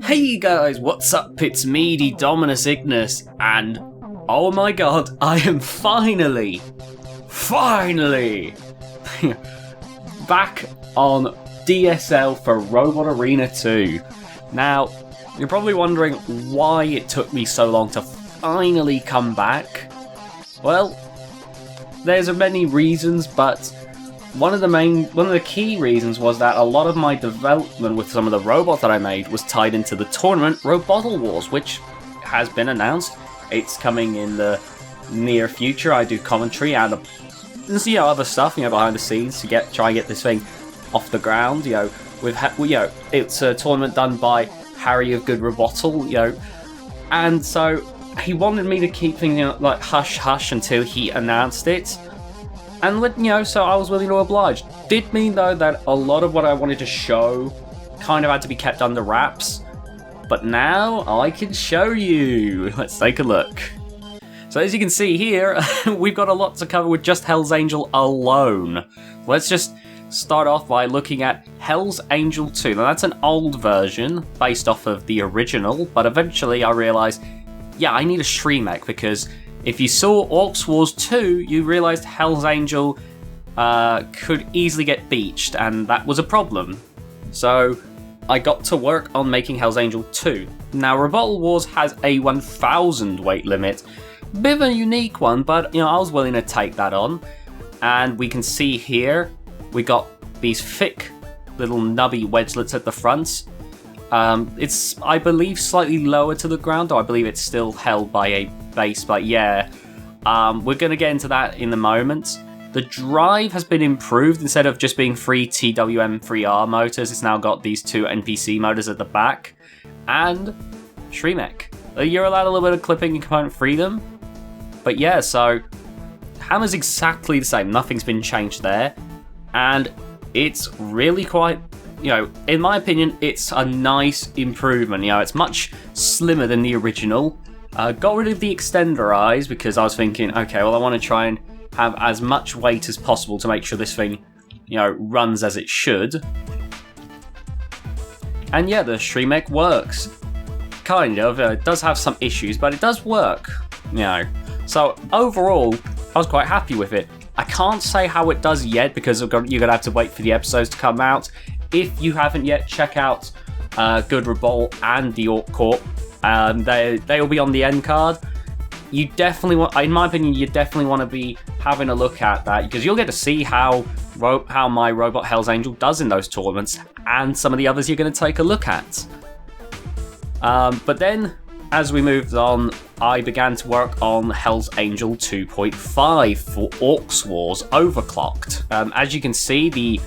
Hey guys, what's up? It's me, TheDominusIgnis, and oh my god, I am finally back on DSL for Robot Arena 2. Now, you're probably wondering why it took me so long to finally come back. Well, there's many reasons, but one of the key reasons was that a lot of my development with some of the robots that I made was tied into the tournament Rebuttal Wars, which has been announced. It's coming in the near future. I do commentary and other stuff, behind the scenes to try and get this thing off the ground. It's a tournament done by Harry of Good Rebuttal, and so he wanted me to keep things like hush hush until he announced it. And so I was willing to oblige. Did mean though that a lot of what I wanted to show kind of had to be kept under wraps. But now I can show you. Let's take a look. So as you can see here, we've got a lot to cover with just Hell's Angel alone. Let's just start off by looking at Hell's Angel 2. Now that's an old version based off of the original, but eventually I realized, yeah, I need a Shremek because if you saw Orcs Wars 2, you realised Hell's Angel could easily get beached, and that was a problem. So I got to work on making Hell's Angel 2. Now, Rebuttal Wars has a 1,000 weight limit. Bit of a unique one, but I was willing to take that on. And we can see here, we got these thick little nubby wedgelets at the front. It's, I believe, slightly lower to the ground, though I believe it's still held by a base, but yeah. We're going to get into that in a moment. The drive has been improved. Instead of just being 3 TWM3R motors, it's now got these 2 NPC motors at the back. And Shremek. You're allowed a little bit of clipping and component freedom. But yeah, so hammer's exactly the same. Nothing's been changed there. And it's really quite, in my opinion, it's a nice improvement. It's much slimmer than the original. Got rid of the extender eyes because I was thinking, okay, well, I want to try and have as much weight as possible to make sure this thing, runs as it should. And yeah, the Shremek works. Kind of. It does have some issues, but it does work. So overall, I was quite happy with it. I can't say how it does yet because you're going to have to wait for the episodes to come out. If you haven't yet, check out Good Rebuttal and the Orc Corp. They'll be on the end card. You definitely want, in my opinion, you definitely want to be having a look at that because you'll get to see how my robot Hell's Angel does in those tournaments and some of the others you're going to take a look at. But then, as we moved on, I began to work on Hell's Angel 2.5 for Orcs Wars Overclocked. As you can see, the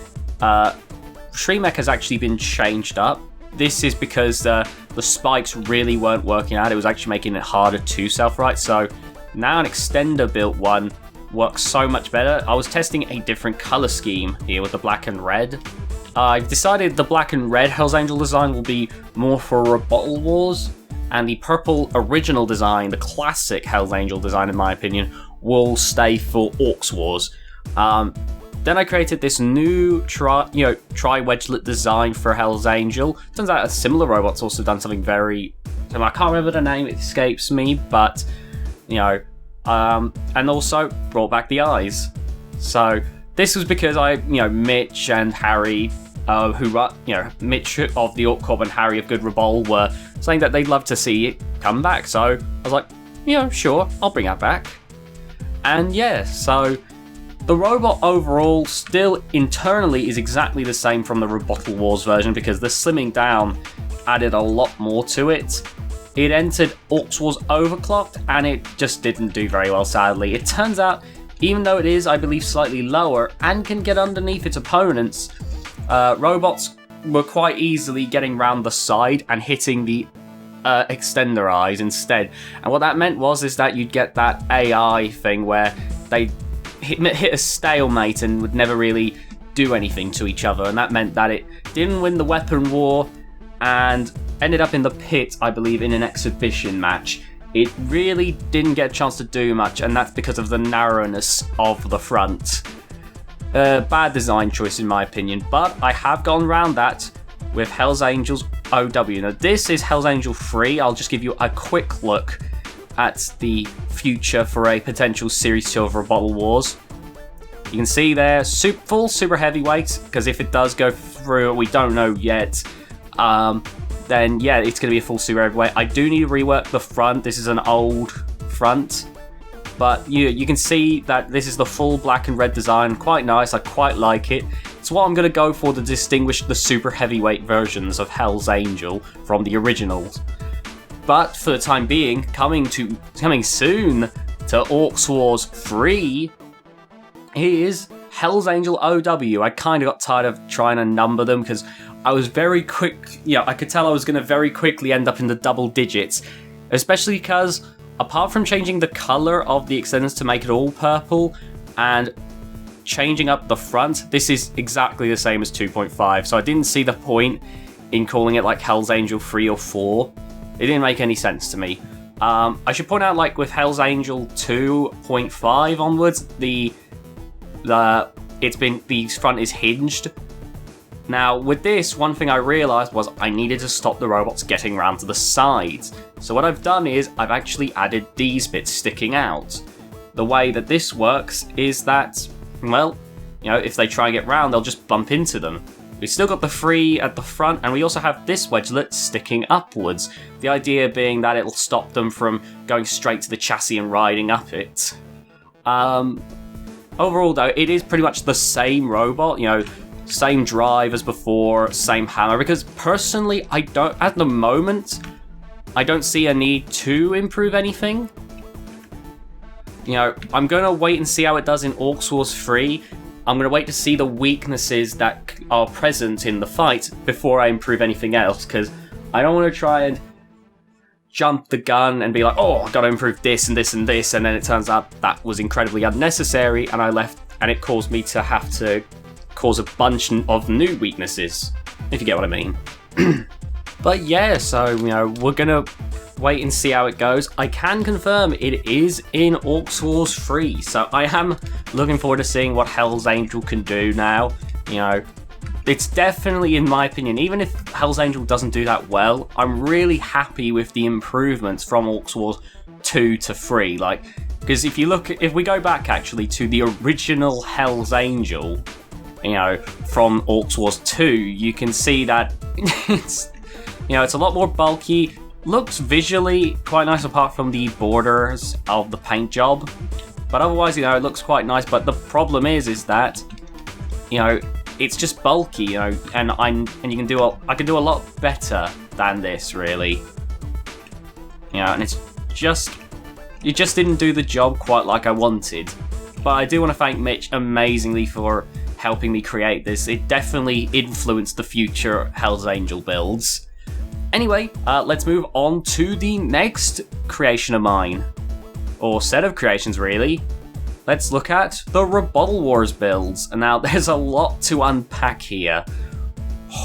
Shremek has actually been changed up. This is because the spikes really weren't working out. It was actually making it harder to self-right. So now an extender built one works so much better. I was testing a different color scheme here with the black and red. I've decided the black and red Hell's Angel design will be more for Rebuttal Wars, and the purple original design, the classic Hell's Angel design in my opinion, will stay for Orcs Wars. Then I created this new tri-wedgelet design for Hell's Angel. Turns out a similar robot's also done something very... I can't remember the name, it escapes me, but, and also brought back the eyes. So this was because Mitch and Harry, Mitch of the Orc Corp and Harry of Good Rebuttal were saying that they'd love to see it come back. So I was like, sure, I'll bring that back. And yeah, so the robot overall still internally is exactly the same from the Rebuttal Wars version because the slimming down added a lot more to it. It entered Orcs Wars Overclocked and it just didn't do very well, sadly. It turns out, even though it is, I believe, slightly lower and can get underneath its opponents, robots were quite easily getting round the side and hitting the extender eyes instead. And what that meant is that you'd get that AI thing where they hit a stalemate and would never really do anything to each other, and that meant that it didn't win the weapon war and ended up in the pit, I believe, in an exhibition match. It really didn't get a chance to do much, and that's because of the narrowness of the front. Bad design choice in my opinion, but I have gone around that with Hell's Angels OW. Now this is Hell's Angel 3. I'll just give you a quick look at the future for a potential Series 2 of Rebuttal Wars. You can see there, full super heavyweight, because if it does go through, we don't know yet, then yeah, it's going to be a full super heavyweight. I do need to rework the front. This is an old front, but you can see that this is the full black and red design. Quite nice, I quite like it. It's what I'm going to go for to distinguish the super heavyweight versions of Hell's Angel from the originals. But for the time being, coming soon to Orcs Wars 3 is Hell's Angel OW. I kind of got tired of trying to number them because I was very quick. I could tell I was going to very quickly end up in the double digits, especially because apart from changing the color of the extenders to make it all purple and changing up the front, this is exactly the same as 2.5, so I didn't see the point in calling it like Hell's Angel 3 or 4. It didn't make any sense to me. I should point out, like with Hell's Angel 2.5 onwards, the front is hinged. Now with this, one thing I realised was I needed to stop the robots getting around to the sides. So what I've done is I've actually added these bits sticking out. The way that this works is that, well, if they try and get round, they'll just bump into them. We've still got the 3 at the front, and we also have this wedgelet sticking upwards. The idea being that it'll stop them from going straight to the chassis and riding up it. Overall though, it is pretty much the same robot, same drive as before, same hammer, because personally, at the moment, I don't see a need to improve anything. I'm going to wait and see how it does in Orcs Wars 3. I'm going to wait to see the weaknesses that are present in the fight before I improve anything else, because I don't want to try and jump the gun and be like, oh, I've got to improve this and this and this, and then it turns out that was incredibly unnecessary, and it caused me to have to cause a bunch of new weaknesses, if you get what I mean. But yeah, so, we're going to wait and see how it goes. I can confirm it is in Orcs Wars 3, so I am looking forward to seeing what Hell's Angel can do now. It's definitely, in my opinion, even if Hell's Angel doesn't do that well, I'm really happy with the improvements from Orcs Wars 2 to 3. Because if we go back actually to the original Hell's Angel, from Orcs Wars 2, you can see that it's a lot more bulky. Looks visually quite nice apart from the borders of the paint job, but otherwise, it looks quite nice. But the problem is that, it's just bulky, and I can do a lot better than this, really. And it just didn't do the job quite like I wanted. But I do want to thank Mitch amazingly for helping me create this. It definitely influenced the future Hell's Angel builds. Anyway, let's move on to the next creation of mine. Or set of creations, really. Let's look at the Rebuttal Wars builds. And now, there's a lot to unpack here.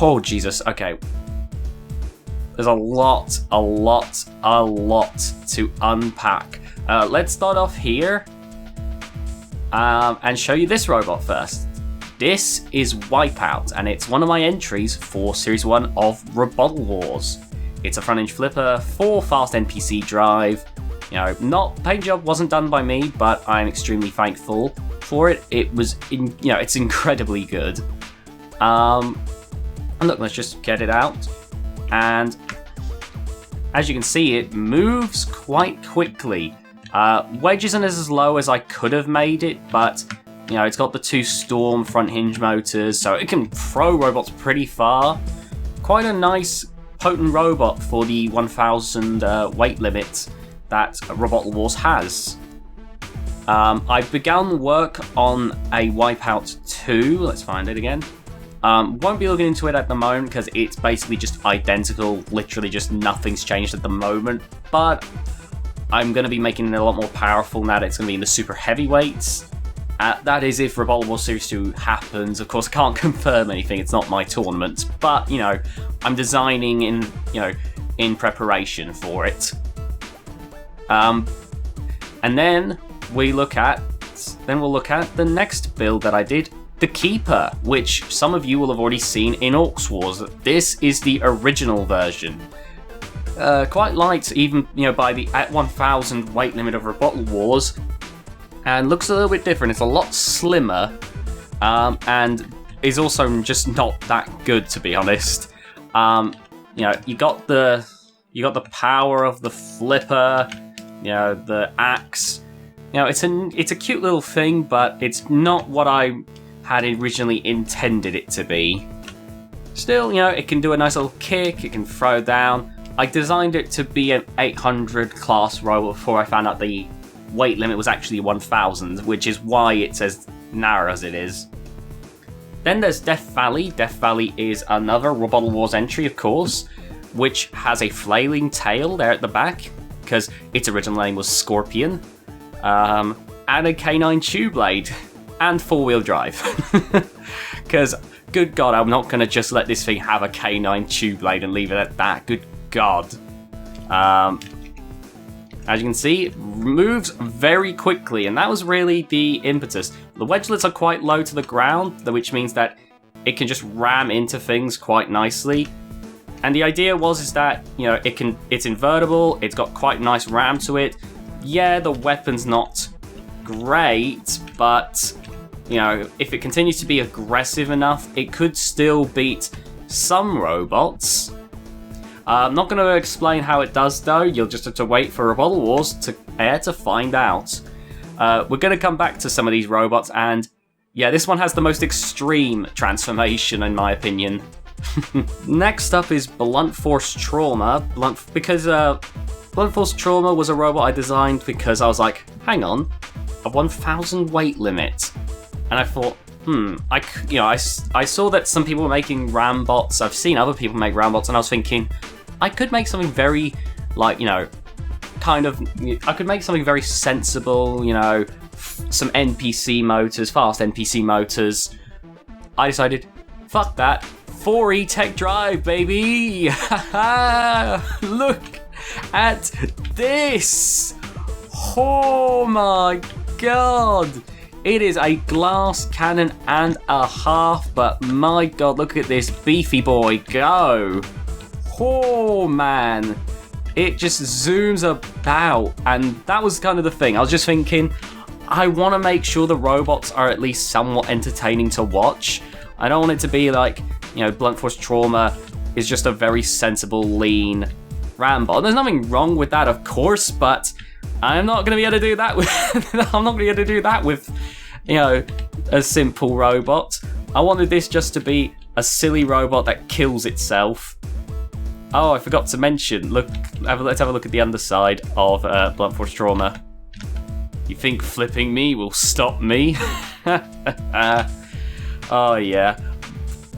Oh, Jesus. Okay. There's a lot to unpack. Let's start off here. And show you this robot first. This is Wipeout, and it's one of my entries for Series 1 of Rebuttal Wars. It's a front-hinge flipper, 4 fast NPC drive. Paint job wasn't done by me, but I'm extremely thankful for it. It's incredibly good. And look, let's just get it out. And as you can see, it moves quite quickly. Wedge isn't as low as I could have made it, but it's got the 2 Storm front hinge motors, so it can throw robots pretty far. Quite a nice, potent robot for the 1000 weight limit that Rebuttal Wars has. I've begun work on a Wipeout 2. Let's find it again. Won't be looking into it at the moment because it's basically just identical. Literally just nothing's changed at the moment. But I'm going to be making it a lot more powerful now that it's going to be in the super heavyweights. That is if Rebuttal Wars Series 2 happens. Of course, I can't confirm anything. It's not my tournament. But, I'm designing in preparation for it. And then we'll look at the next build that I did. the Keeper, which some of you will have already seen in Orcs Wars. This is the original version. Quite light, even by the at 1,000 weight limit of Rebuttal Wars, and looks a little bit different. It's a lot slimmer, and is also just not that good, to be honest. You got the power of the flipper, the axe. It's a cute little thing, but it's not what I had originally intended it to be. Still, it can do a nice little kick. It can throw down. I designed it to be an 800 class robot before I found out the weight limit was actually 1,000, which is why it's as narrow as it is. Then there's Death Valley. Death Valley is another Rebuttal Wars entry, of course, which has a flailing tail there at the back, because its original name was Scorpion, and a canine chew blade, and four-wheel drive. Because, good God, I'm not going to just let this thing have a canine chew blade and leave it at that. Good God. As you can see, it moves very quickly, and that was really the impetus. The wedgelets are quite low to the ground, which means that it can just ram into things quite nicely. And the idea is that, it's invertible, it's got quite nice ram to it. Yeah, the weapon's not great, but, if it continues to be aggressive enough, it could still beat some robots. I'm not going to explain how it does, though. You'll just have to wait for Rebuttal Wars to air to find out. We're going to come back to some of these robots, and yeah, this one has the most extreme transformation, in my opinion. Next up is Blunt Force Trauma. Blunt Force Trauma was a robot I designed because I was like, hang on, a 1,000 weight limit. And I thought, I saw that some people were making ram bots. I've seen other people make ram bots, and I was thinking, I could make something very, I could make something very sensible, some NPC motors, fast NPC motors. I decided, fuck that, 4E tech drive, baby! Look at this! Oh my God! It is a glass cannon and a half, but my God, look at this beefy boy go! Oh man, it just zooms about, and that was kind of the thing. I was just thinking, I want to make sure the robots are at least somewhat entertaining to watch. I don't want it to be like, Blunt Force Trauma is just a very sensible, lean Rambot. There's nothing wrong with that, of course, but I'm not going to be able to do that with, a simple robot. I wanted this just to be a silly robot that kills itself. Oh, I forgot to mention, let's have a look at the underside of Blunt Force Trauma. You think flipping me will stop me? Oh yeah.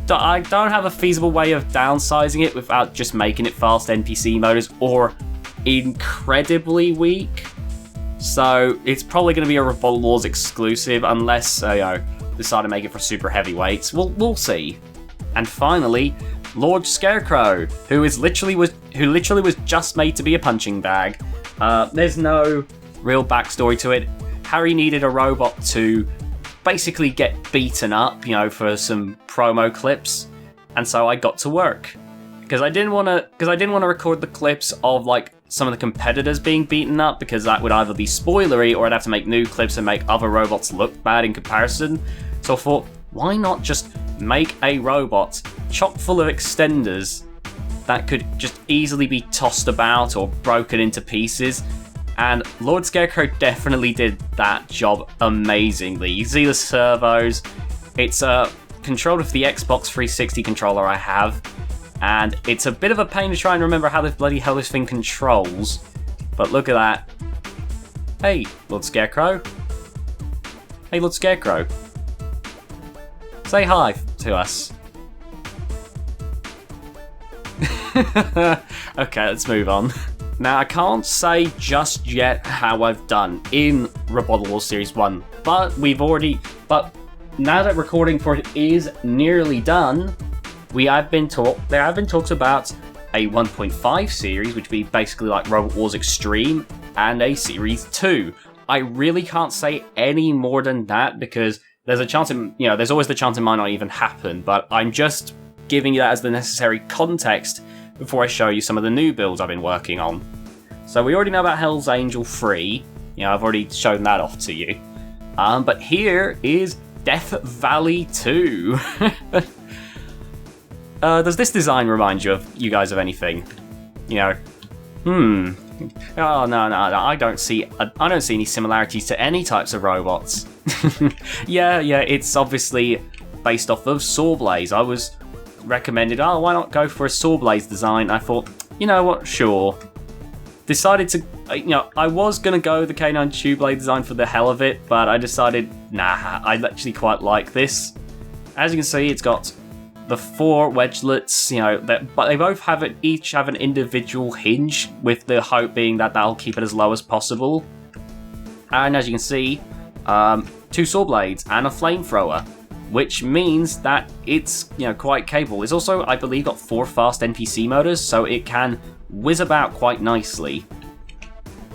I don't have a feasible way of downsizing it without just making it fast NPC motors or incredibly weak. So it's probably going to be a Rebuttal Wars exclusive unless decide to make it for super heavyweights. We'll see. And finally, Lord Scarecrow, who literally was just made to be a punching bag. There's no real backstory to it. Harry needed a robot to basically get beaten up, for some promo clips, and so I got to work because I didn't want to record the clips of some of the competitors being beaten up, because that would either be spoilery or I'd have to make new clips and make other robots look bad in comparison. So I thought, why not just make a robot chock full of extenders that could just easily be tossed about or broken into pieces? And Lord Scarecrow definitely did that job amazingly. You see the servos. It's controlled with the Xbox 360 controller I have, and it's a bit of a pain to try and remember how the bloody hell this thing controls. But look at that. Hey, Lord Scarecrow. Hey, Lord Scarecrow. Say hi to us. Okay, let's move on. Now, I can't say just yet how I've done in Rebuttal Wars Series 1, but now that recording for it is nearly done, there have been talks about a 1.5 series, which would be basically like Robot Wars Extreme, and a Series 2. I really can't say any more than that, because there's a chance there's always the chance it might not even happen, but I'm just giving you that as the necessary context before I show you some of the new builds I've been working on. So we already know about Hell's Angel 3, I've already shown that off to you. But here is Death Valley 2. Does this design remind you guys of anything? Oh no, I don't see any similarities to any types of robots. yeah, it's obviously based off of Sawblaze. I was recommended, why not go for a Sawblaze design? I thought, you know what, sure. Decided to, I was gonna go the K9 Tubelade design for the hell of it, but I decided, nah, I actually quite like this. As you can see, it's got the 4 wedgelets, but they both each have an individual hinge, with the hope being that that'll keep it as low as possible. And as you can see, 2 saw blades and a flamethrower, which means that it's quite capable. It's also, I believe, got 4 fast NPC motors, so it can whiz about quite nicely.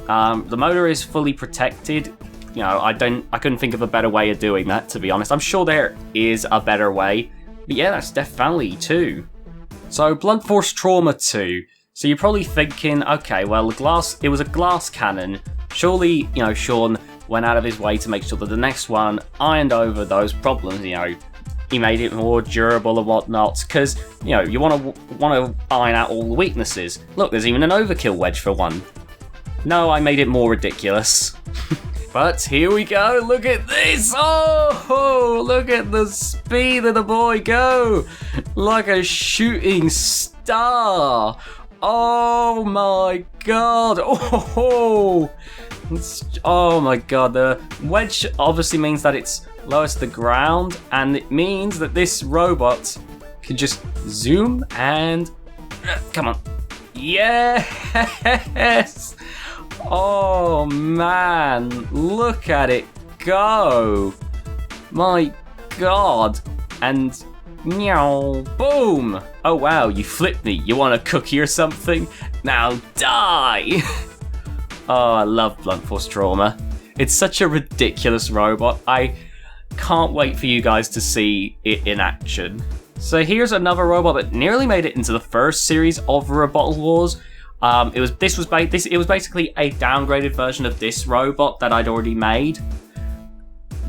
The motor is fully protected. I couldn't think of a better way of doing that, to be honest. I'm sure there is a better way. But yeah, that's Death Valley 2. So, Blunt Force Trauma 2. So you're probably thinking, okay, well, it was a glass cannon. Surely, Sean went out of his way to make sure that the next one ironed over those problems, he made it more durable and whatnot, because, you want to iron out all the weaknesses. Look, there's even an overkill wedge for one. No, I made it more ridiculous. But here we go, look at this! Oh, look at the speed of the boy go! Like a shooting star! Oh my god! Oh my god, the wedge obviously means that it's lowest to the ground, and it means that this robot can just zoom and... come on. Yes! Oh man, look at it go! My god! And meow, boom! Oh wow, you flipped me. You want a cookie or something? Now die! Oh, I love Blunt Force Trauma. It's such a ridiculous robot. I can't wait for you guys to see it in action. So here's another robot that nearly made it into the first series of Rebuttal Wars. It was basically a downgraded version of this robot that I'd already made.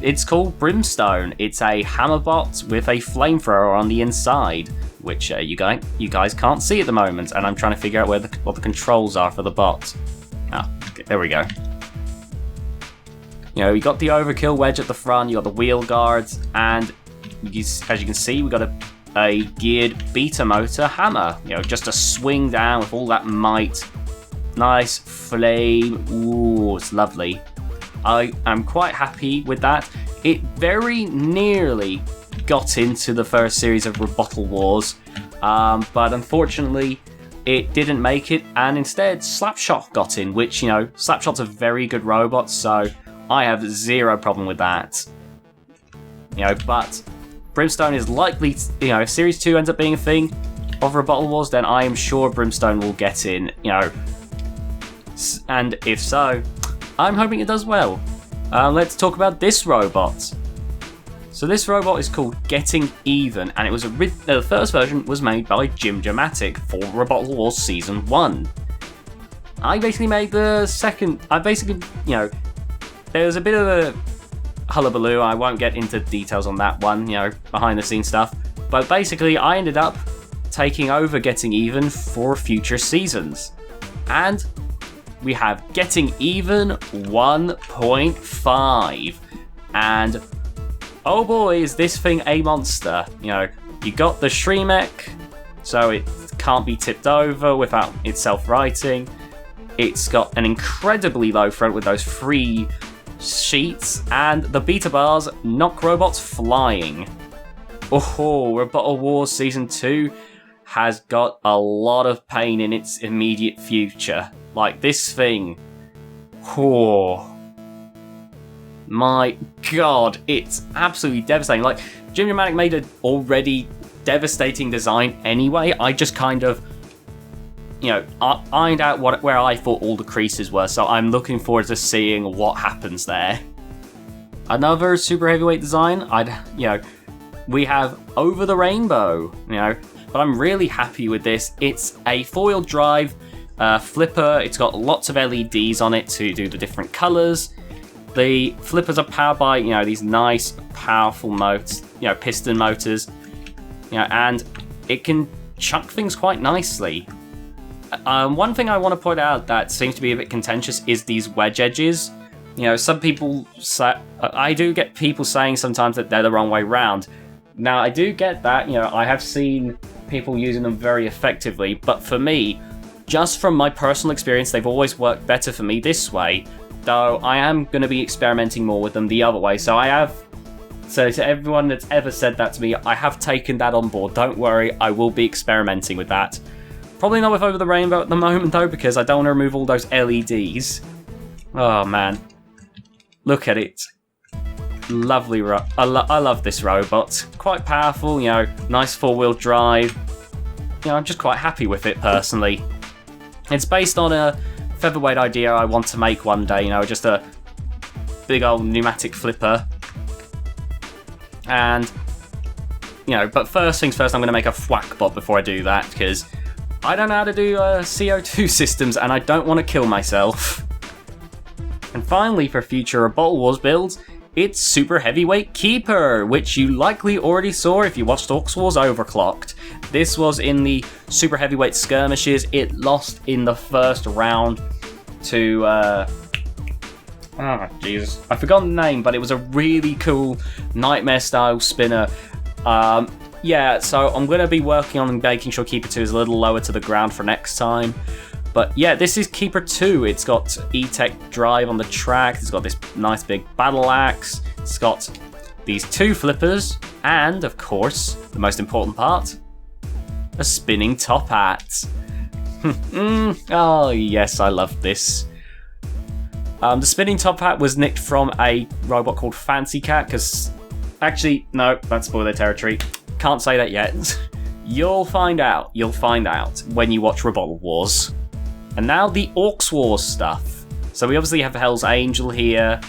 It's called Brimstone. It's a hammer bot with a flamethrower on the inside, which you guys can't see at the moment, and I'm trying to figure out what the controls are for the bot. Okay, there we go. You got the overkill wedge at the front, you got the wheel guards, and as you can see, we got a geared beta motor hammer, just to swing down with all that might. Nice flame. Ooh, it's lovely. I am quite happy with that. It very nearly got into the first series of Rebuttal Wars, but unfortunately it didn't make it, and instead Slapshot got in, which, Slapshot's a very good robot, so I have zero problem with that. But Brimstone is likely, if Series 2 ends up being a thing of Rebuttal Wars, then I am sure Brimstone will get in, and if so, I'm hoping it does well. Let's talk about this robot. So this robot is called Getting Even, and it was the first version was made by Jim Dramatic for Rebuttal Wars Season 1. I basically made the second, there's a bit of a hullabaloo. I won't get into details on that one, behind the scenes stuff. But basically, I ended up taking over Getting Even for future seasons. And we have Getting Even 1.5. And oh boy, is this thing a monster. You got the Shremek, so it can't be tipped over without itself righting. It's got an incredibly low front with those 3 sheets, and the beta bars knock robots flying. Oh, Rebuttal Wars Season 2 has got a lot of pain in its immediate future. Like this thing. Oh my god, it's absolutely devastating. Like, Jim Dramatic made an already devastating design anyway. I just kind of, ironed out where I thought all the creases were, so I'm looking forward to seeing what happens there. another super heavyweight design. We have Over the Rainbow, but I'm really happy with this. It's a 4-wheel drive flipper. It's got lots of LEDs on it to do the different colors. The flippers are powered by, these nice, powerful motors, piston motors, and it can chuck things quite nicely. One thing I want to point out that seems to be a bit contentious is these wedge edges. Some people say, I do get people saying sometimes that they're the wrong way round. Now, I do get that, I have seen people using them very effectively, but for me, just from my personal experience, they've always worked better for me this way, though I am going to be experimenting more with them the other way. So to everyone that's ever said that to me, I have taken that on board. Don't worry, I will be experimenting with that. Probably not with Over the Rainbow at the moment, though, because I don't want to remove all those LEDs. Oh, man. Look at it. Lovely. I love this robot. Quite powerful, nice 4-wheel drive. I'm just quite happy with it, personally. It's based on a featherweight idea I want to make one day, just a big old pneumatic flipper. And, but first things first, I'm going to make a thwack bot before I do that, because I don't know how to do CO2 systems, and I don't want to kill myself. And finally, for future Rebuttal Wars builds, it's Super Heavyweight Keeper, which you likely already saw if you watched Orcs Wars Overclocked. This was in the Super Heavyweight Skirmishes. It lost in the first round to, Jesus, I forgot the name, but it was a really cool Nightmare-style spinner. Yeah, so I'm going to be working on making sure Keeper 2 is a little lower to the ground for next time. But yeah, this is Keeper 2. It's got E-Tech drive on the track. It's got this nice big battle axe. It's got these 2 flippers. And, of course, the most important part, a spinning top hat. Oh, yes, I love this. The spinning top hat was nicked from a robot called Fancy Cat, because... Actually, no, that's spoiler territory. Can't say that yet. You'll find out. You'll find out when you watch Rebuttal Wars. And now the Orcs Wars stuff. So we obviously have Hell's Angel here.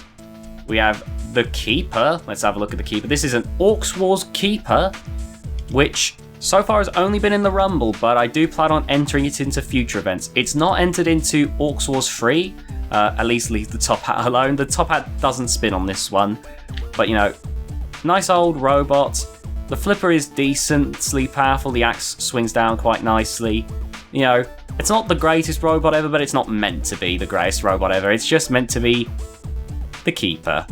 We have the Keeper. Let's have a look at the Keeper. This is an Orcs Wars Keeper, which so far has only been in the Rumble, but I do plan on entering it into future events. It's not entered into Orcs Wars 3. At least leave the top hat alone. The top hat doesn't spin on this one. But, nice old robot. The flipper is decently powerful. The axe swings down quite nicely. It's not the greatest robot ever, but it's not meant to be the greatest robot ever. It's just meant to be the Keeper.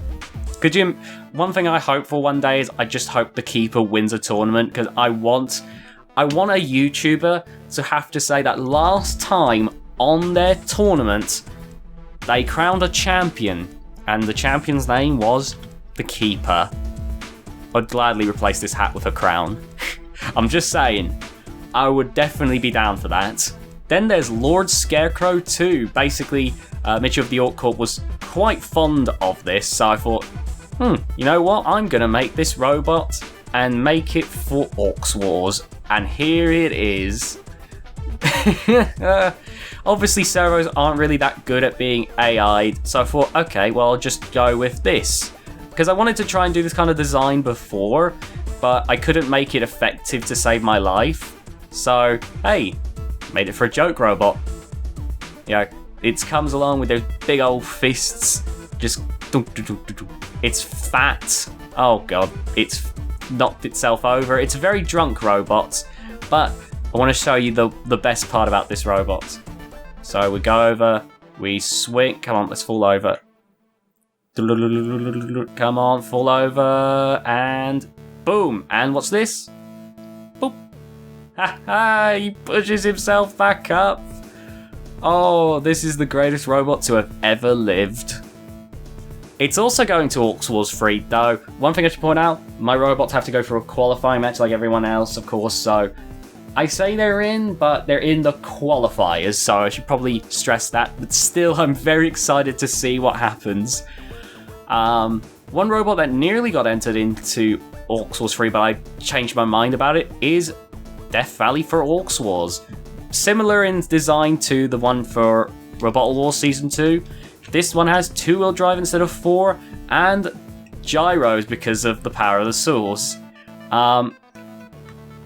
One thing I hope for one day is I just hope the Keeper wins a tournament, because I want a YouTuber to have to say that last time on their tournament they crowned a champion, and the champion's name was the Keeper. I'd gladly replace this hat with a crown. I'm just saying, I would definitely be down for that. Then there's Lord Scarecrow 2. Basically, Mitchell of the Orc Corp was quite fond of this, so I thought, you know what? I'm going to make this robot and make it for Orcs Wars. And here it is. Obviously, servos aren't really that good at being AI'd, so I thought, okay, well, I'll just go with this. Because I wanted to try and do this kind of design before, but I couldn't make it effective to save my life. So, hey, made it for a joke robot. It comes along with those big old fists. Just... It's fat. Oh, God. It's knocked itself over. It's a very drunk robot, but I want to show you the best part about this robot. So we go over, we swing. Come on, let's fall over. Come on, fall over, and boom. And what's this? Boop. Ha ha, he pushes himself back up. Oh, this is the greatest robot to have ever lived. It's also going to Orcs Wars 3, though. One thing I should point out, my robots have to go through a qualifying match like everyone else, of course, so I say they're in, but they're in the qualifiers, so I should probably stress that. But still, I'm very excited to see what happens. One robot that nearly got entered into Orcs Wars 3, but I changed my mind about it, is Death Valley for Orcs Wars. Similar in design to the one for Rebuttal Wars Season 2. This one has 2-wheel drive instead of 4, and gyros because of the power of the source.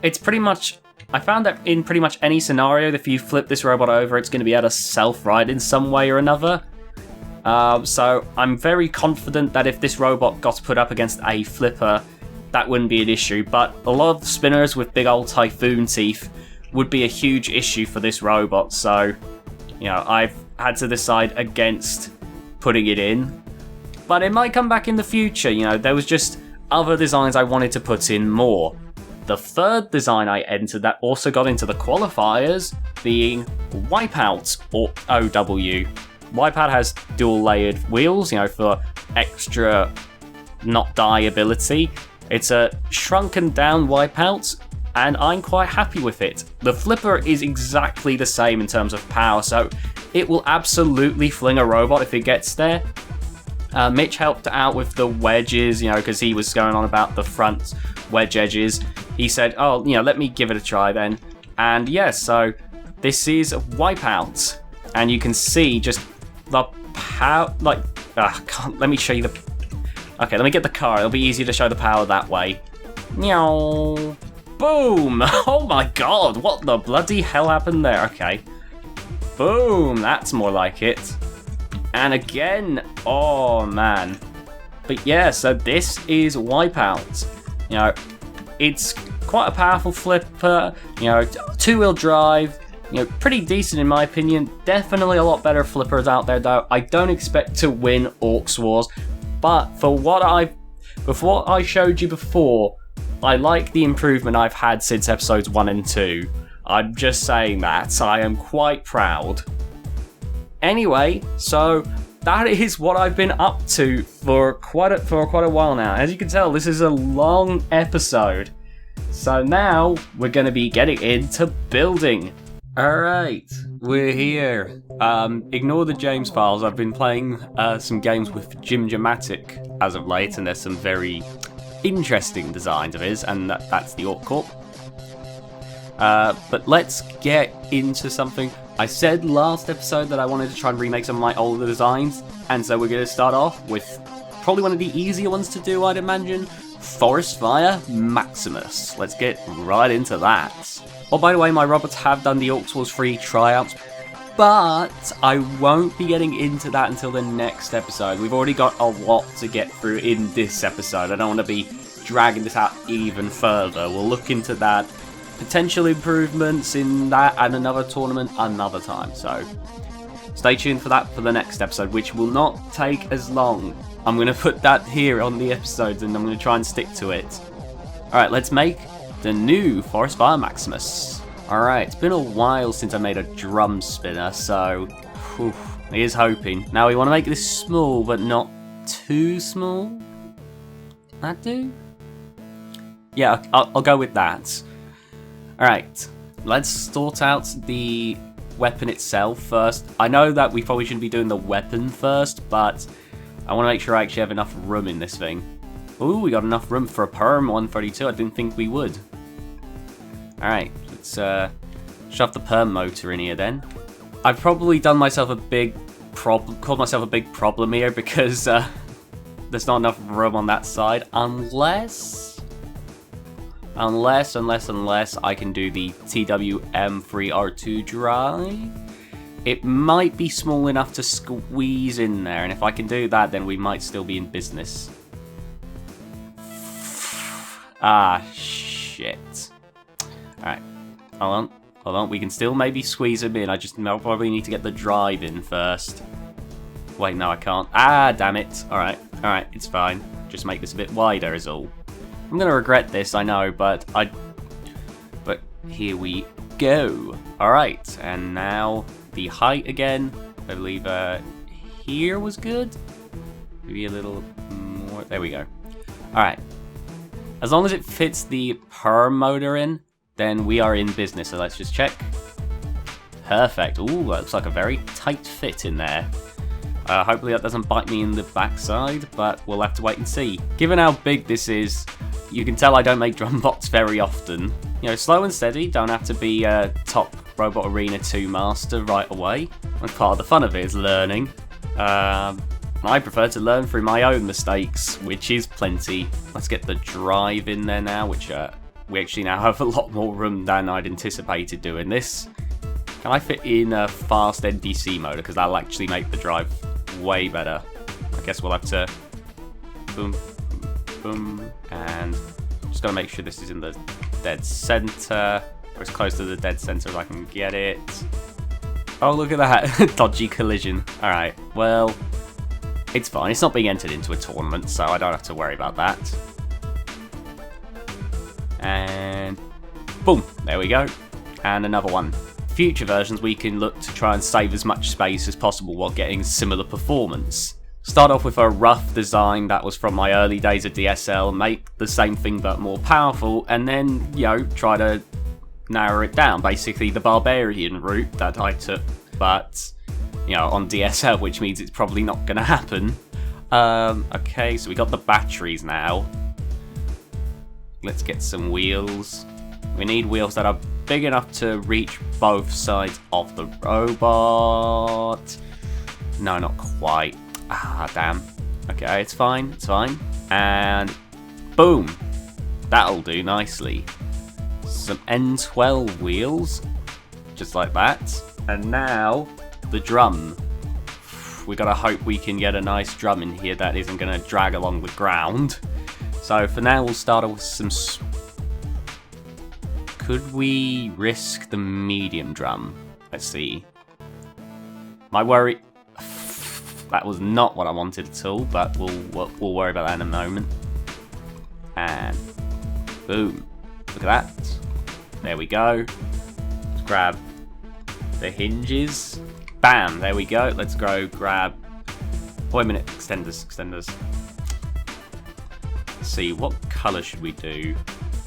It's pretty much... I found that in pretty much any scenario, if you flip this robot over, it's going to be able to self-ride in some way or another. So I'm very confident that if this robot got put up against a flipper, that wouldn't be an issue. But a lot of spinners with big old typhoon teeth would be a huge issue for this robot. So, you know, I've had to decide against putting it in. But it might come back in the future, you know, there was just other designs I wanted to put in more. The third design I entered that also got into the qualifiers being Wipeouts, or OW. Wipeout has dual layered wheels, you know, for extra not die ability. It's a shrunken down Wipeout, and I'm quite happy with it. The flipper is exactly the same in terms of power, so it will absolutely fling a robot if it gets there. Mitch helped out with the wedges, you know, because he was going on about the front wedge edges. He said, oh, you know, let me give it a try then. And yeah, so this is Wipeouts. And you can see just the power, like, let me show you the... Okay, let me get the car. It'll be easier to show the power that way. Meow. Boom! Oh my god, what the bloody hell happened there? Okay. Boom, that's more like it. And again, oh man. But yeah, so this is Wipeout. You know, it's quite a powerful flipper, you know, two-wheel drive, you know, pretty decent in my opinion. Definitely a lot better flippers out there though. I don't expect to win Orcs Wars, but for what I showed you before, I like the improvement I've had since episodes 1 and 2. I'm just saying that. I am quite proud. Anyway, so that is what I've been up to for quite a while now. As you can tell, this is a long episode. So now we're going to be getting into building. Alright, we're here. Ignore the James files. I've been playing some games with Jim-Jamatic as of late, and there's some very interesting designs of his, and that's the Orc Corp. But let's get into something. I said last episode that I wanted to try and remake some of my older designs, and so we're going to start off with probably one of the easier ones to do, I'd imagine, Forest Fire Maximus. Let's get right into that. Oh, by the way, my robots have done the Orcs Wars free tryouts, but I won't be getting into that until the next episode. We've already got a lot to get through in this episode. I don't want to be dragging this out even further. We'll look into that. Potential improvements in that and another tournament another time. So stay tuned for that for the next episode, which will not take as long. I'm going to put that here on the episodes and I'm going to try and stick to it. Alright, let's make the new Forest Fire Maximus. Alright, it's been a while since I made a drum spinner, so here's hoping. Now we want to make this small, but not too small. That do? Yeah, I'll go with that. Alright, let's sort out the weapon itself first. I know that we probably shouldn't be doing the weapon first, but I want to make sure I actually have enough room in this thing. Ooh, we got enough room for a Perm 132. I didn't think we would. Alright, let's shove the Perm motor in here then. I've probably done myself a big caused myself a big problem here because there's not enough room on that side, unless I can do the TWM3R2 drive. It might be small enough to squeeze in there, and if I can do that, then we might still be in business. Ah, shit. Alright, hold on, we can still maybe squeeze him in. I just probably need to get the drive in first. Wait, no, I can't. Ah, damn it. Alright, it's fine. Just make this a bit wider is all. I'm gonna regret this, I know, but here we go. Alright, and now the height again. I believe here was good. Maybe a little more. There we go. Alright. As long as it fits the Perm motor in, then we are in business. So let's just check. Perfect. Ooh, that looks like a very tight fit in there. Hopefully that doesn't bite me in the backside, but we'll have to wait and see. Given how big this is, you can tell I don't make drum bots very often. You know, slow and steady, don't have to be a top Robot Arena 2 master right away. And part of the fun of it is learning. I prefer to learn through my own mistakes, which is plenty. Let's get the drive in there now, which we actually now have a lot more room than I'd anticipated doing this. Can I fit in a fast NPC motor? Because that'll actually make the drive way better. I guess we'll have to boom, boom, and just gotta make sure this is in the dead center, or as close to the dead center as I can get it. Oh, look at that. Dodgy collision. Alright, well, it's fine. It's not being entered into a tournament, so I don't have to worry about that. And boom, there we go. And another one. Future versions, we can look to try and save as much space as possible while getting similar performance. Start off with a rough design that was from my early days of DSL, make the same thing but more powerful, and then, you know, try to narrow it down. Basically the barbarian route that I took, but, you know, on DSL, which means it's probably not going to happen. Okay, so we got the batteries now. Let's get some wheels. We need wheels that are big enough to reach both sides of the robot. No, not quite. Ah, damn. Okay, it's fine, it's fine. And boom. That'll do nicely. Some N12 wheels, just like that. And now, the drum. We gotta hope we can get a nice drum in here that isn't gonna drag along the ground. So for now, we'll start with some... Could we risk the medium drum? Let's see. My worry... That was not what I wanted at all, but we'll worry about that in a moment. And boom. Look at that. There we go. Let's grab the hinges. Bam, there we go. Let's go grab... Wait a minute, extenders. Let's see, what colour should we do?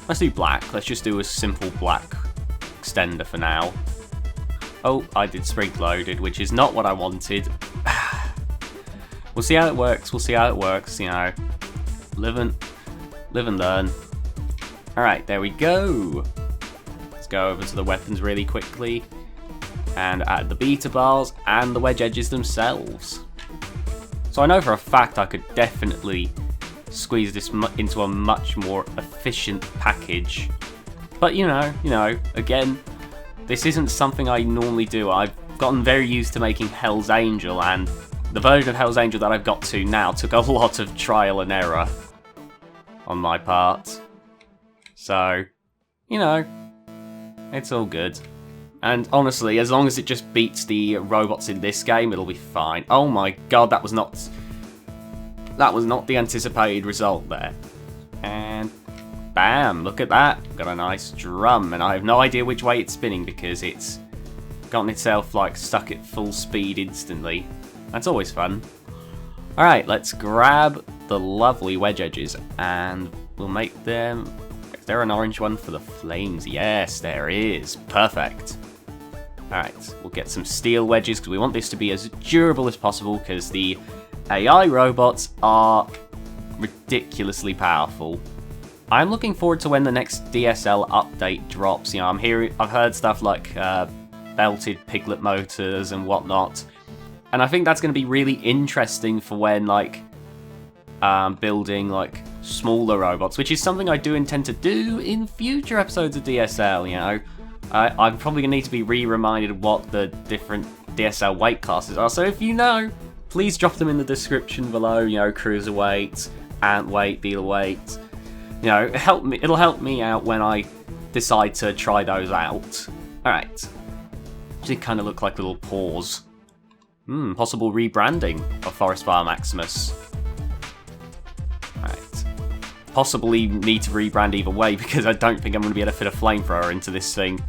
Let's do black. Let's just do a simple black extender for now. Oh, I did spring loaded, which is not what I wanted. We'll see how it works. You know, live and learn. Alright, there we go. Let's go over to the weapons really quickly. And add the beta bars and the wedge edges themselves. So I know for a fact I could definitely squeeze this into a much more efficient package. But you know, again, this isn't something I normally do. I've gotten very used to making Hell's Angel, and the version of Hell's Angel that I've got to now took a lot of trial and error on my part. So, you know, it's all good. And honestly, as long as it just beats the robots in this game, it'll be fine. Oh my god, that was not the anticipated result there. And bam, look at that. Got a nice drum, and I have no idea which way it's spinning because it's gotten itself like stuck at full speed instantly. That's always fun. Alright, let's grab the lovely wedge edges and we'll make them... Is there an orange one for the flames? Yes, there is. Perfect. Alright, we'll get some steel wedges because we want this to be as durable as possible because the AI robots are ridiculously powerful. I'm looking forward to when the next DSL update drops. You know, I've heard stuff like belted piglet motors and whatnot. And I think that's going to be really interesting for when, like, building, like, smaller robots, which is something I do intend to do in future episodes of DSL, you know. I'm probably going to need to be reminded what the different DSL weight classes are, so if you know, please drop them in the description below, you know, cruiserweight, ant weight, beetle weight. You know, it'll help me out when I decide to try those out. Alright. They kind of look like little paws. Possible rebranding of Forest Fire Maximus. Alright. Possibly need to rebrand either way because I don't think I'm going to be able to fit a flamethrower into this thing.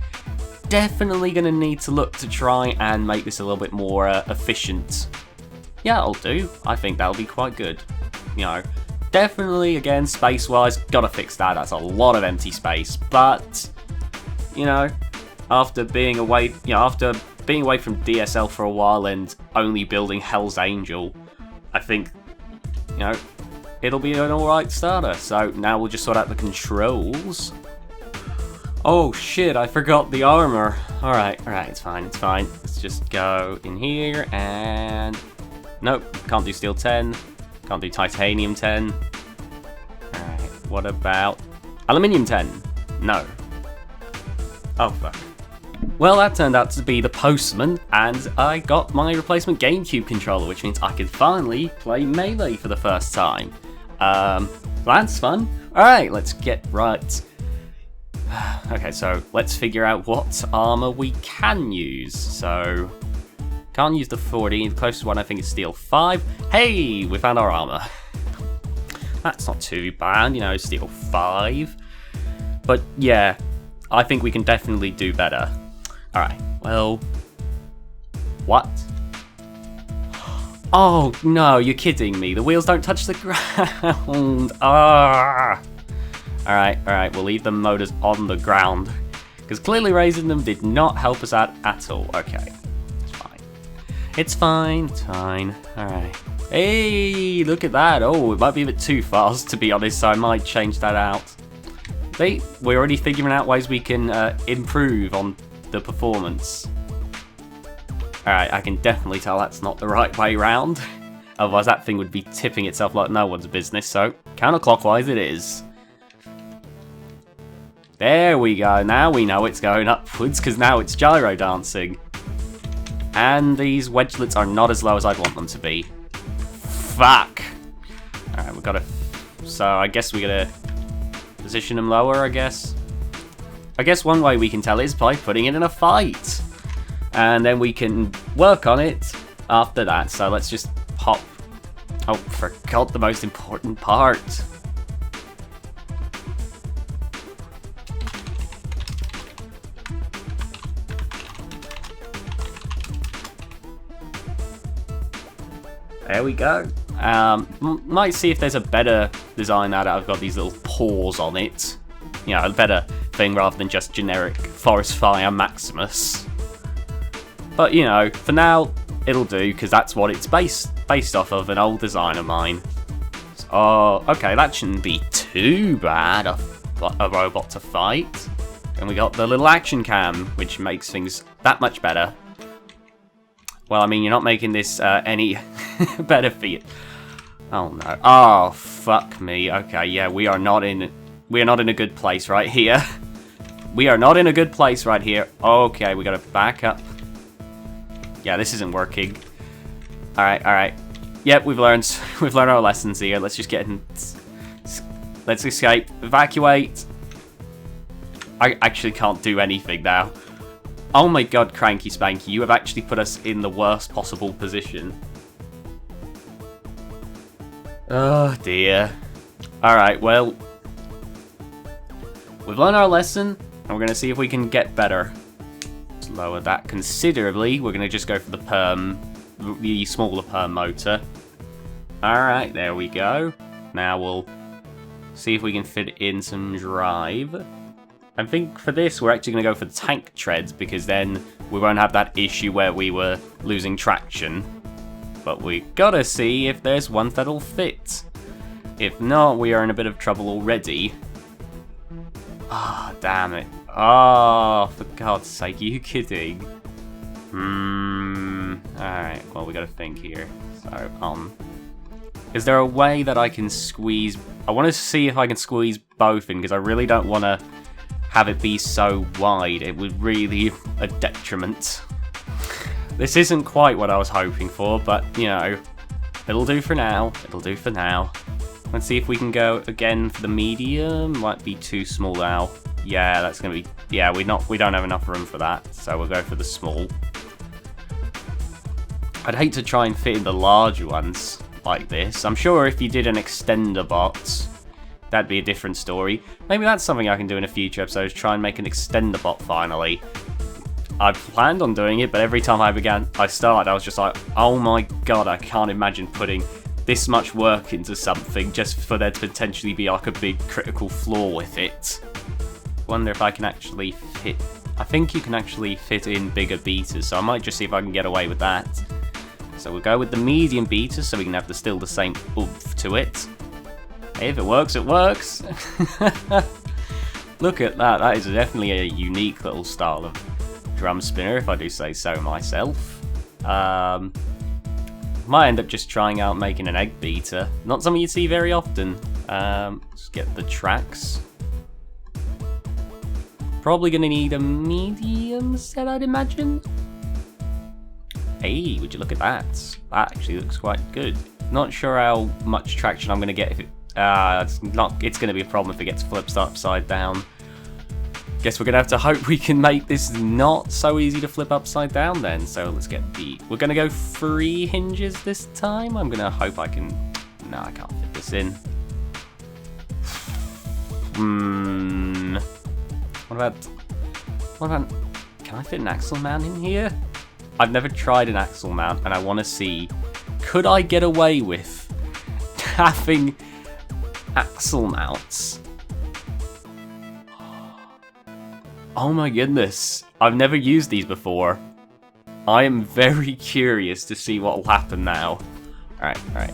Definitely going to need to look to try and make this a little bit more efficient. Yeah, I'll do. I think that'll be quite good. You know, definitely, again, space-wise, gotta fix that. That's a lot of empty space. But, you know, after being away from DSL for a while and only building Hell's Angel, I think, you know, it'll be an alright starter. So now we'll just sort out the controls. Oh shit, I forgot the armor. Alright, it's fine. Let's just go in here and Nope, can't do steel 10. Can't do titanium 10. Alright, what about aluminium 10? No. Oh, fuck. Well, that turned out to be the Postman, and I got my replacement GameCube controller, which means I can finally play Melee for the first time. That's fun. Alright, let's get right. Okay, so let's figure out what armor we can use. So, can't use the 40, the closest one I think is steel 5. Hey, we found our armor. That's not too bad, you know, steel 5. But yeah, I think we can definitely do better. Alright, well... What? Oh, no, you're kidding me. The wheels don't touch the ground. Ah! Alright, we'll leave the motors on the ground. Because clearly raising them did not help us out at all. Okay, it's fine. It's fine. Alright. Hey, look at that. Oh, it might be a bit too fast, to be honest, so I might change that out. See, we're already figuring out ways we can improve on the performance. Alright, I can definitely tell that's not the right way round. Otherwise that thing would be tipping itself like no one's business, so counterclockwise it is. There we go, now we know it's going upwards, because now it's gyro dancing. And these wedgelets are not as low as I'd want them to be. Fuck! Alright, we've got to... So I guess we gotta position them lower, I guess. I guess one way we can tell is by putting it in a fight. And then we can work on it after that. So let's just hop. Oh, forgot the most important part. There we go. Might see if there's a better design now that I've got these little paws on it. You know, a better thing rather than just generic Forest Fire Maximus. But, you know, for now, it'll do, because that's what it's based off of, an old design of mine. So, okay, that shouldn't be too bad, a robot to fight. And we got the little action cam, which makes things that much better. Well, I mean, you're not making this any better for you. Oh, no. Oh, fuck me. Okay, yeah, we are not in a good place right here. We are not in a good place right here. Okay, we gotta back up. Yeah, this isn't working. Alright. Yep, we've learned our lessons here. Let's just get in. Let's escape. Evacuate. I actually can't do anything now. Oh my god, Cranky Spanky, you have actually put us in the worst possible position. Oh dear. Alright, well, we've learned our lesson, and we're going to see if we can get better. Let's lower that considerably. We're going to just go for the smaller perm motor. Alright, there we go. Now we'll see if we can fit in some drive. I think for this, we're actually going to go for the tank treads, because then we won't have that issue where we were losing traction. But we gotta see if there's ones that'll fit. If not, we are in a bit of trouble already. Ah, oh, damn it. Oh, for God's sake, are you kidding? Alright, well, we gotta think here. So, is there a way that I can squeeze... I want to see if I can squeeze both in, because I really don't want to have it be so wide. It would really be a detriment. This isn't quite what I was hoping for, but, you know, it'll do for now. It'll do for now. Let's see if we can go again for the medium. Might be too small now. Yeah, that's gonna be... Yeah, we don't have enough room for that, so we'll go for the small. I'd hate to try and fit in the larger ones like this. I'm sure if you did an extender bot, that'd be a different story. Maybe that's something I can do in a future episode, try and make an extender bot finally. I planned on doing it, but every time I started, I was just like, oh my god, I can't imagine putting this much work into something just for there to potentially be like a big critical flaw with it. Wonder if I can actually fit... I think you can actually fit in bigger beaters, so I might just see if I can get away with that. So we'll go with the medium beaters, so we can have still the same oomph to it. Hey, if it works, it works. Look at that, that is definitely a unique little style of drum spinner, if I do say so myself. Might end up just trying out making an egg beater. Not something you see very often. Let's get the tracks. Probably gonna need a medium set, I'd imagine. Hey, would you look at that? That actually looks quite good. Not sure how much traction I'm gonna get if it. It's gonna be a problem if it gets flipped upside down. Guess we're gonna have to hope we can make this not so easy to flip upside down then. So let's get the. We're gonna go 3 hinges this time. I'm gonna hope I can. No, I can't fit this in. What about? Can I fit an axle mount in here? I've never tried an axle mount, and I want to see. Could I get away with having axle mounts? Oh my goodness. I've never used these before. I am very curious to see what will happen now. Alright.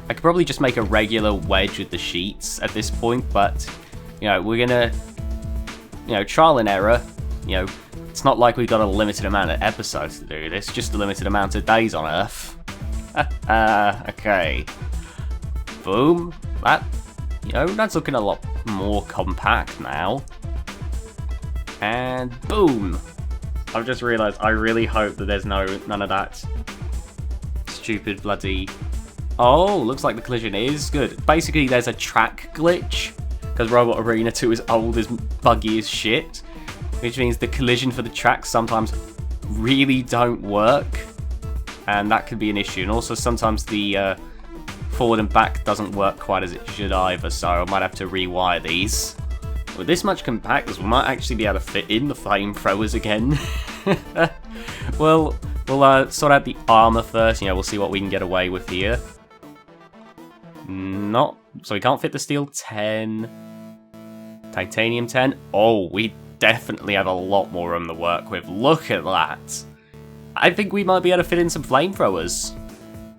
I could probably just make a regular wedge with the sheets at this point, but, you know, we're gonna, you know, trial and error. You know, it's not like we've got a limited amount of episodes to do this, just a limited amount of days on Earth. Okay. Boom. That, you know, that's looking a lot more compact now. And boom! I've just realised I really hope that there's none of that stupid bloody... Oh, looks like the collision is good. Basically, there's a track glitch, because Robot Arena 2 is old as buggy as shit, which means the collision for the tracks sometimes really don't work, and that could be an issue. And also sometimes the forward and back doesn't work quite as it should either, so I might have to rewire these. With this much compactness, we might actually be able to fit in the Flamethrowers again. We'll sort out the armor first. You know, we'll see what we can get away with here. So we can't fit the steel 10. Titanium 10. Oh, we definitely have a lot more room to work with. Look at that. I think we might be able to fit in some Flamethrowers.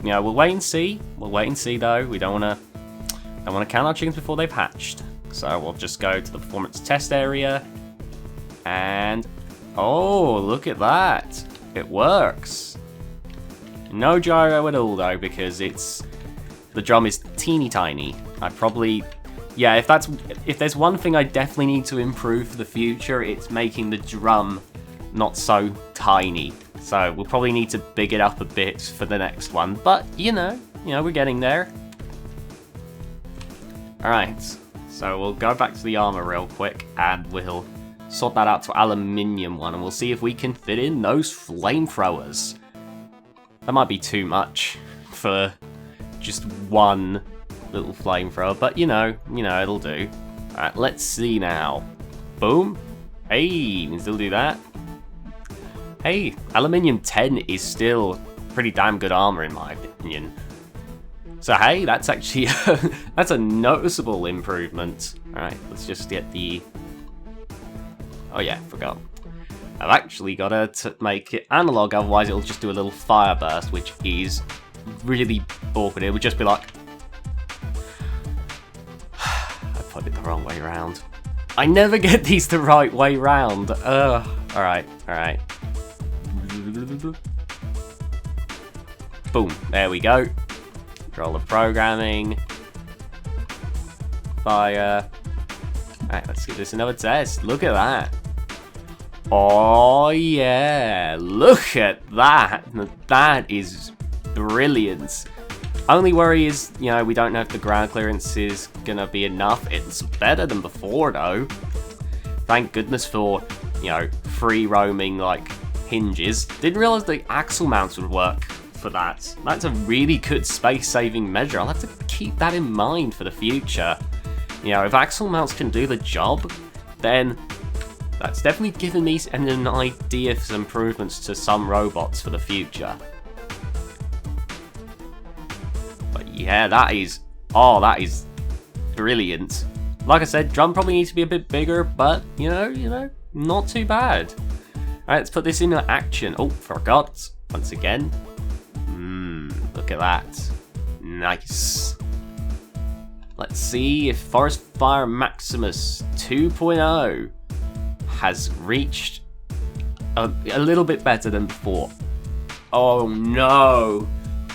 You know, we'll wait and see. We'll wait and see though. We don't want to count our chickens before they've hatched. So we'll just go to the performance test area, and oh, look at that! It works. No gyro at all though, because the drum is teeny tiny. Yeah. If there's one thing I definitely need to improve for the future, it's making the drum not so tiny. So we'll probably need to big it up a bit for the next one. But you know, we're getting there. All right. So we'll go back to the armor real quick, and we'll sort that out to aluminium one, and we'll see if we can fit in those Flamethrowers. That might be too much for just one little flamethrower, but you know, it'll do. Alright, let's see now. Boom. Hey, you can still do that. Hey, aluminium 10 is still pretty damn good armor in my opinion. So hey, that's actually that's a noticeable improvement. Alright, let's just get the... Oh yeah, forgot. I've actually got to make it analog, otherwise it'll just do a little fire burst, which is really awkward. It would just be like... I put it the wrong way around. I never get these the right way round. Alright. Boom, there we go. Control the programming. Fire. Alright, let's give this another test. Look at that. Oh yeah, look at that. That is brilliant. Only worry is, we don't know if the ground clearance is gonna be enough. It's better than before though. Thank goodness for, free roaming like hinges. Didn't realize the axle mounts would work for that. That's a really good space-saving measure. I'll have to keep that in mind for the future. If axle mounts can do the job, then that's definitely given me an idea for some improvements to some robots for the future. But yeah, that is brilliant. Like I said, drum probably needs to be a bit bigger, but not too bad. Alright, let's put this into action. Oh, forgot. Once again. Look at that. Nice. Let's see if Forest Fire Maximus 2.0 has reached a little bit better than before. Oh no!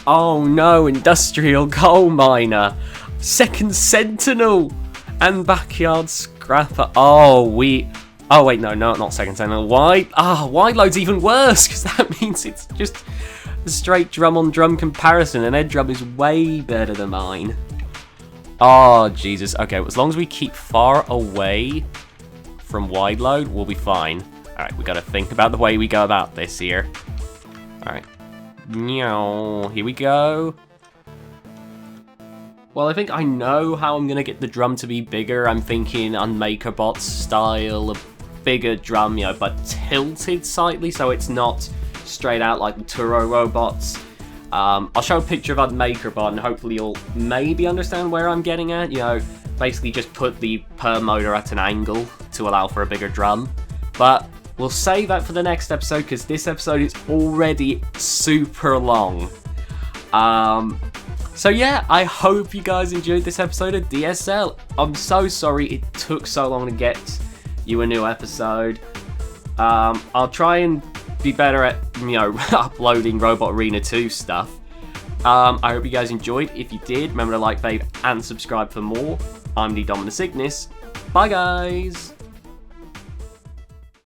Oh no, industrial coal miner, second sentinel, and backyard scrapper. Oh wait, no, not second sentinel. Wide load's even worse, because that means it's just a straight drum on drum comparison, and their drum is way better than mine. Oh Jesus. Okay, as long as we keep far away from wide load, we'll be fine. Alright, we gotta think about the way we go about this here. Alright. Here we go. Well, I think I know how I'm gonna get the drum to be bigger. I'm thinking Unmakerbot style, a bigger drum, you know, but tilted slightly so it's not straight out like the Turo robots. I'll show a picture of Unmakerbot and hopefully you'll maybe understand where I'm getting at. You know, basically just put the per motor at an angle to allow for a bigger drum. But we'll save that for the next episode because this episode is already super long. So yeah, I hope you guys enjoyed this episode of DSL. I'm so sorry it took so long to get you a new episode. I'll try and be better at, you know, uploading Robot Arena 2 stuff. I hope you guys enjoyed. If you did, remember to like, babe, and subscribe for more. I'm TheDominusIgnis. Bye guys!